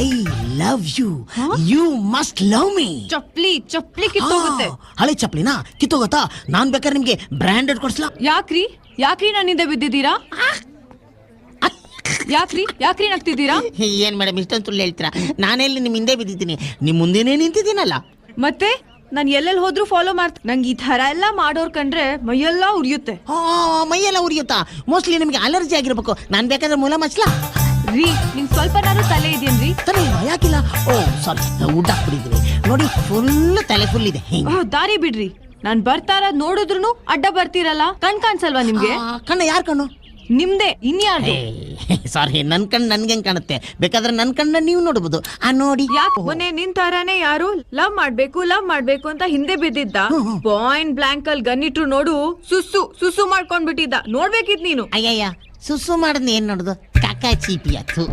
I love you, you must love me. ಚಪ್ಲಿ ಕಿತ್ತೋಗುತ್ತೆ. ಹಳೆ ಚಪ್ಲಿನಾ ಕಿತ್ತೋಗತ್ತಾ? ನಾನ್ ಬೇಕಾದ್ರೆ ನಿಮ್ಗೆ ಬ್ರ್ಯಾಂಡೆಡ್ ಕೊಡ್ಸ್ಲಾ? ಯಾಕ್ರಿ ನನ್ನಿಂದ ಬಿದ್ದಿದ್ದೀರಾ? ಯಾಕ್ರಿ ನಗ್ತಿದ್ದೀರಾ? ಏನ್ ಮೇಡಮ್ ಇಷ್ಟೊಂದು ಸುಳ್ಳು ಹೇಳ್ತೀರಾ? ನಾನೆಲ್ಲಿ ನಿಮ್ ಹಿಂದೆ ಬಿದ್ದಿದ್ದೀನಿ, ನಿಮ್ ಮುಂದೆನೇ ನಿಂತಿದ್ದೀನಲ್ಲ. ಮತ್ತೆ ನಾನು ಎಲ್ಲೆಲ್ಲಿ ಹೋದ್ರು ಫಾಲೋ ಮಾಡ್ತೀನಿ. ನಂಗೆ ಈ ತರ ಎಲ್ಲ ಮಾಡೋರ್ ಕಂಡ್ರೆ ಮೈಯೆಲ್ಲ ಉರಿಯುತ್ತೆ. ಮೈಯೆಲ್ಲ ಉರಿಯುತ್ತಾ? ಮೋಸ್ಟ್ಲಿ ನಿಮ್ಗೆ ಅಲರ್ಜಿ ಆಗಿರ್ಬೇಕು. ನಾನ್ ಬೇಕಾದ್ರೆ ಮೂಲ ಮಚ್ಲಾ? ರೀ ನಿಂಗ್ ಸ್ವಲ್ಪನಾರು ತಲೆ ಇದೆಯೇನ್ರಿ? ತಲೆ ಯಾಕಿಲ್ಲ? ಓ ಸಾರಿ, ಊಟ ಹಾಕ್ಬಿಟ್ಟಿದ್ದೀನಿ ನೋಡಿ, ತಲೆ ಫುಲ್ ಇದೆ. ದಾರಿ ಬಿಡ್ರಿ, ನಾನ್ ಬರ್ತಾರ ನೋಡಿದ್ರು ಅಡ್ಡ ಬರ್ತೀರಲ್ಲ. ಕಣ್ ಕಾಣ್ಸಲ್ವಾ ನಿಮ್ಗೆ? ಕಣ್ಣ ಯಾರ್ ಕಣ್ಣು? ನಿಮ್ದೆ, ಇನ್ಯಾರ್ದು? ಸಾರಿ, ನನ್ ಕಣ್ಣು ನನ್ಗೆ ಹೆಂಗ್ ಕಾಣುತ್ತೆ? ಬೇಕಾದ್ರೆ ನನ್ ಕಣ್ಣ ನೀವು ನೋಡ್ಬೋದು. ನೋಡಿ, ಮೊನ್ನೆ ನಿನ್ ತಾರಾನೇ ಯಾರು ಲವ್ ಮಾಡ್ಬೇಕು ಅಂತ ಹಿಂದೆ ಬಿದ್ದಿದ್ದ. ಪಾಯಿಂಟ್ ಬ್ಲಾಂಕ್ ಅಲ್ಲಿ ಗನ್ನಿಟ್ರು ನೋಡು, ಸುಸ್ಸು ಮಾಡ್ಕೊಂಡ್ಬಿಟ್ಟಿದ್ದ. ನೋಡ್ಬೇಕಿತ್ ನೀನು. ಅಯ್ಯಯ್ಯ, ಸುಸ್ಸು ಮಾಡದ್ ಏನ್ ನೋಡುದು? ಕಾಕಾ ಚೀಪಿ ಆಯ್ತು.